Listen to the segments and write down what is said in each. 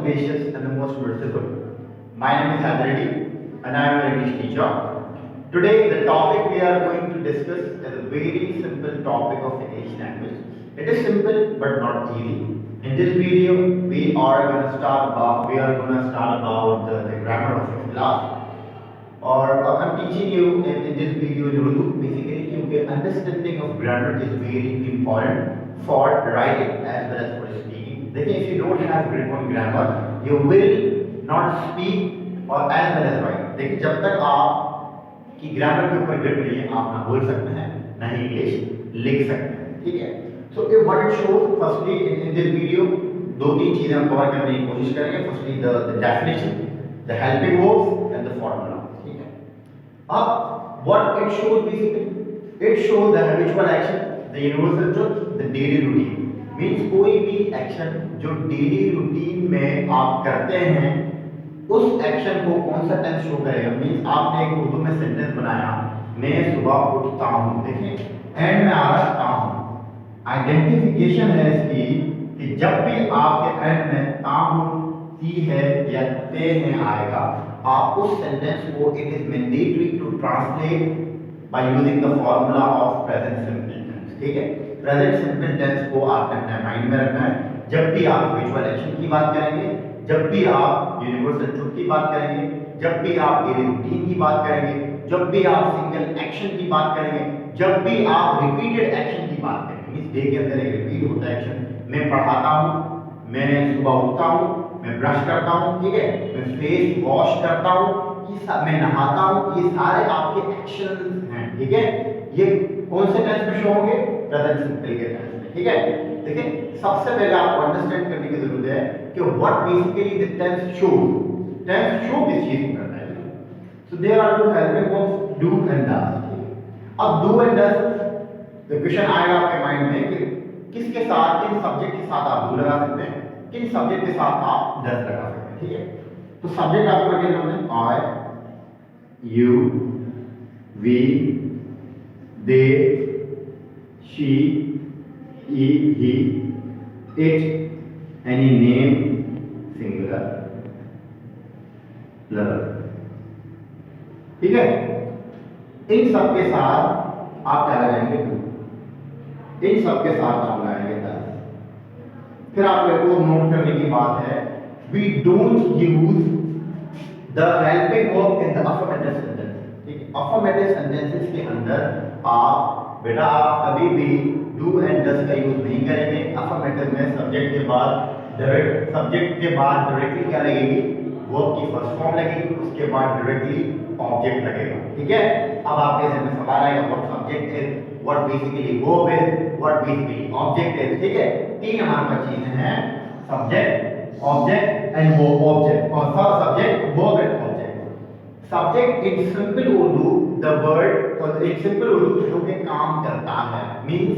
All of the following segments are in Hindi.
gracious and the most merciful. My name is Adredi and I am an English teacher. Today the topic we are going to discuss is a very simple topic of English language. It is simple but not easy. In this video we are going to start about the grammar of your class. Or I'm teaching you in this video in Urdu basically because understanding of grammar is very important for writing as well as for speaking. देखिए if you don't have grip on grammar you will not speak or as well as write. देखिए जब तक आप की ग्रामर के ऊपर ग्रिप नहीं है आप ना बोल सकते हैं ना ही इंग्लिश लिख सकते हैं, ठीक है. So what it shows firstly in this video दो तीन चीजें हम कवर करने की कोशिश करेंगे. Firstly the definition, the helping verbs and the formula. What it shows basically, it shows the habitual action, the universal truth, the daily routine. Means कोई भी एक्शन जो डेली रूटीन में आप करते हैं उस एक्शन को कौन सा टेंस शो करेगा. मीन्स आपने एक उर्दू में सेंटेंस बनाया, मैं सुबह उठता हूँ, देखिए एंड में आ रहा हूँ. आइडेंटिफिकेशन है इसकी कि जब भी आपके एंड में ताहूँ ती है या ते है आएगा आप उस सेंटेंस को it is mandatory to translate by using the formula of present simple tense. ठीक है, प्रेजेंट सिंपल टेंस को आपने अपने माइंड में रखना है. जब भी आप विजुअल एक्शन की बात करेंगे, जब भी आप यूनिवर्सल ट्रुथ की बात करेंगे, जब भी आप डेली रूटीन की बात करेंगे, जब भी आप सिंगल एक्शन की बात करेंगे, जब भी आप रिपीटेड एक्शन की बात करेंगे, इस डे के अंदर एक रिपीट होता है एक्शन. मैं पढ़ाता हूँ, मैं सुबह उठता हूँ, मैं ब्रश करता हूँ, ठीक है, मैं फेस वॉश करता हूँ, मैं नहाता हूँ, ये सारे आपके एक्शंस हैं. ठीक है, ये कौन से टेंस में शो होंगे? प्रेजेंट सिंपल के टेंस में. ठीक है, देखिए सबसे पहले आपको अंडरस्टैंड करने की जरूरत है कि what basically the tense show. Tense show किस चीज को करता है? So there are two helping verbs do and does. अब do and does the question आएगा आपके माइंड में कि किसके साथ, किन सब्जेक्ट के साथ आप डू लगा सकते हैं, किन सब्जेक्ट के साथ आप डज लगा सकते हैं. ठीक है, तो सब्जेक्ट आपको लगे हमने I, you, we, they, she, he, it, any name, singular, plural. ठीक है, इन सब के साथ आप क्या लगाएंगे? डू. इन सब के साथ आप लगाएंगे डज. फिर आपको एक और नोट करने की बात है, we don't use the helping verb in the affirmative sentence. ठीक है, affirmative sentences के अंदर आप बेटा आप कभी भी do and does का यूज नहीं करेंगे. affirmative में सब्जेक्ट के बाद डायरेक्टली क्या लगेगी? वर्ब की फर्स्ट फॉर्म लगेगी, उसके बाद डायरेक्टली ऑब्जेक्ट लगेगा. ठीक है, अब आपके जहन में सवाल आएगा what subject is, what basically verb is, what basically object is. ठीक है, तीन हमारे पास चीजें हैं, subject, object and verb. Object और subject, verb and object. Subject in simple Urdu the word, और इन सिंपल उर्दू जो कि काम करता है, means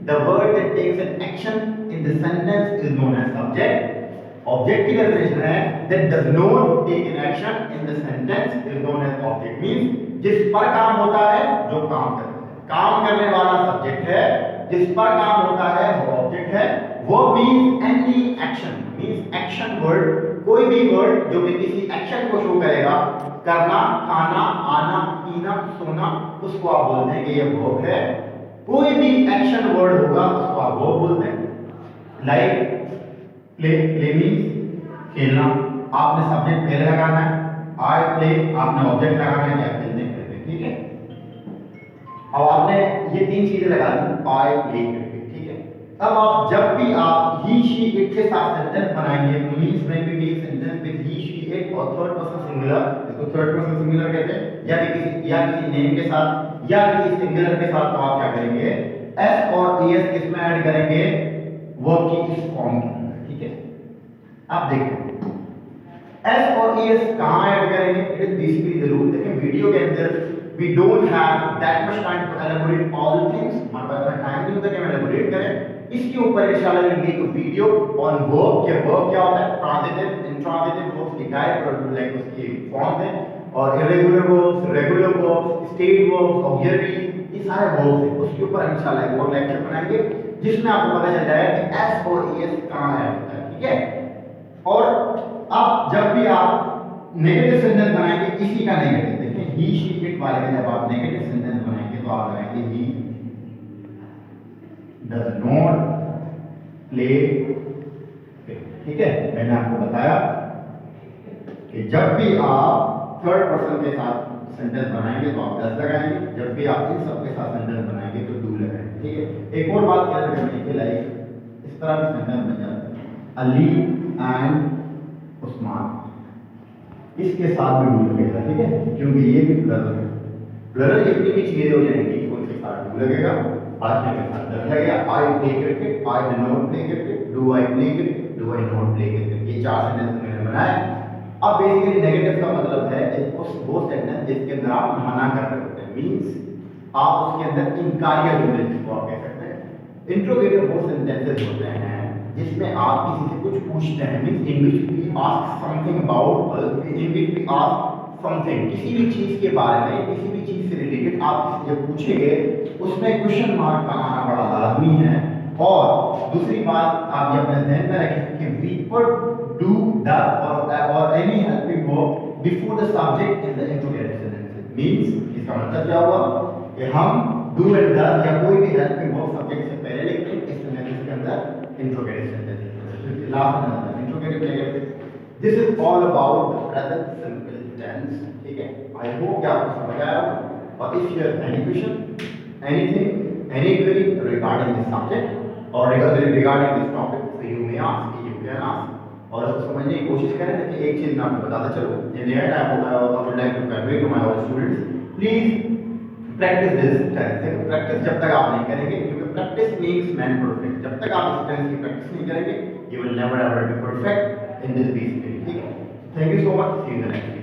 the word that takes an action in the sentence is known as subject. Object की डेफिनेशन है that does not take N action in the sentence is known as object. Means जिस पर काम होता है, जो काम करता है, काम करने वाला सब्जेक्ट है, जिस पर काम होता है वो ऑब्जेक्ट है. वो means any action, means action word, कोई भी वर्ड जो कि किसी एक्शन को शो करेगा, करना, खाना, आना, पीना, सोना, उसको आप बोलते हैं कि ये वर्ब है. कोई भी एक्शन वर्ड होगा उसको आप वर्ब बोलते हैं. लाइक प्ले, प्ले मींस खेलना, आपने सब्जेक्ट प्ले लगाना है, आई प्ले आपने ऑब्जेक्ट लगाना है, क्या खेलते हैं. ठीक है, अब आपने ये तीन चीजें लगा दी, आई प्ले करके. ठीक है, अब आप जब भी आप ही, शी, इट के साथ सेंटेंस बनाएंगे, means when we take sentence with he, she, it और थर्ड पर्सन सिंगुलर, इसको थर्ड पर्सन सिंगुलर कहते हैं, या किसी नेम के साथ या किसी सिंगुलर के साथ, तो आप क्या करेंगे? एस और एस इसमें ऐड करेंगे वर्ब की इस फॉर्म के अंदर. ठीक है, आप देखो एस और एस कहां ऐड करेंगे? It is basically the rule. देखिए वीडियो के अंदर we don't have that much time to elaborate all things. हमारे पास टाइम नहीं होता कि हम elaborate करें. इसके ऊपर इंशाल्लाह we'll make a video on verb. क्या verb क्या होता है? Transitive, intransitive verbs की टाइप और लाइक उसकी फॉर्म है, और irregular verbs, regular verbs, state verbs, auxiliary, ये सारे verbs हैं. उसके ऊपर इंशाल्लाह एक और लेक्चर बनाएंगे जिसमें आपको पता चल जाएगा कि s और es कहां है. ठीक है, और अब जब भी आप नेगेटिव सेंटेंस बनाएंगे इसी का नेगेटिव, देखिए ही शी इट वाले में जब आप नेगेटिव सेंटेंस बनाएंगे तो आप लगाएंगे ही डज नॉट प्ले। ठीक है, मैंने आपको बताया कि जब भी आप थर्ड पर्सन के साथ सेंटेंस बनाएंगे तो आप डज लगाएंगे, जब भी आप इन सब के साथ सेंटेंस बनाएंगे तो डू लगाएंगे। ठीक है, एक और बात याद रखने के लाइक इस तरह भी सेंटेंस बन जाता है अली एंड उस्मान, इसके साथ भी डू लगेगा। ठीक है, क्योंकि ये भी प्लरल है, प्लरल जितनी भी चीजें हो जाएंगी उनके साथ डू लगेगा, आदमी के साथ डज लगेगा। I play cricket, I do not play cricket, do I play cricket, do I not play cricket, ये चार सेंटेंस मैंने बनाए। अब बेसिकली नेगेटिव का मतलब है उस वो सेंटेंस जिसके अंदर आप मना कर रहे होते हैं, मींस आप उसके अंदर इनकारिया होते हैं, जिसको आप कह सकते हैं। इंट्रोगेटिव वो सेंटेंसेस होते हैं जिसमें आप किसी से कुछ पूछते हैं, means in which we ask something about, in which we ask something, किसी भी चीज के बारे में, किसी भी चीज से रिलेटेड आप किसी से पूछेंगे उसमें क्वेश्चन मार्क का आना बड़ा लाजमी है। और दूसरी बात आप ये अपने ध्यान में रखें कि वी पुट डू डज और any helping verb before the subject in the interrogative sentence. Means इसका मतलब क्या हुआ कि हम डू एंड डज या कोई भी हेल्पिंग वर्ब सब्जेक्ट से पहले लिखते हैं इस सेंटेंस के अंदर इंट्रोगेटिव सेंटेंस। लास्ट में interrogative negative, this is all about the present simple tense. ठीक है, आई होप कि आपको समझ आया होगा। और if you have any question, anything, any query regarding this subject और regarding this topic, so you may ask, you can ask, और उसको समझने की कोशिश करें। लेकिन एक चीज मैं आपको बताता चलूं, in the end I would like to convey to my all students, please practice this tense। Practice जब तक आप नहीं करेंगे, क्योंकि प्रैक्टिस means man perfect, जब तक आप इस टेंस की प्रैक्टिस नहीं करेंगे you will never ever be perfect in this basic। ठीक है, thank you so much, see you in the next video।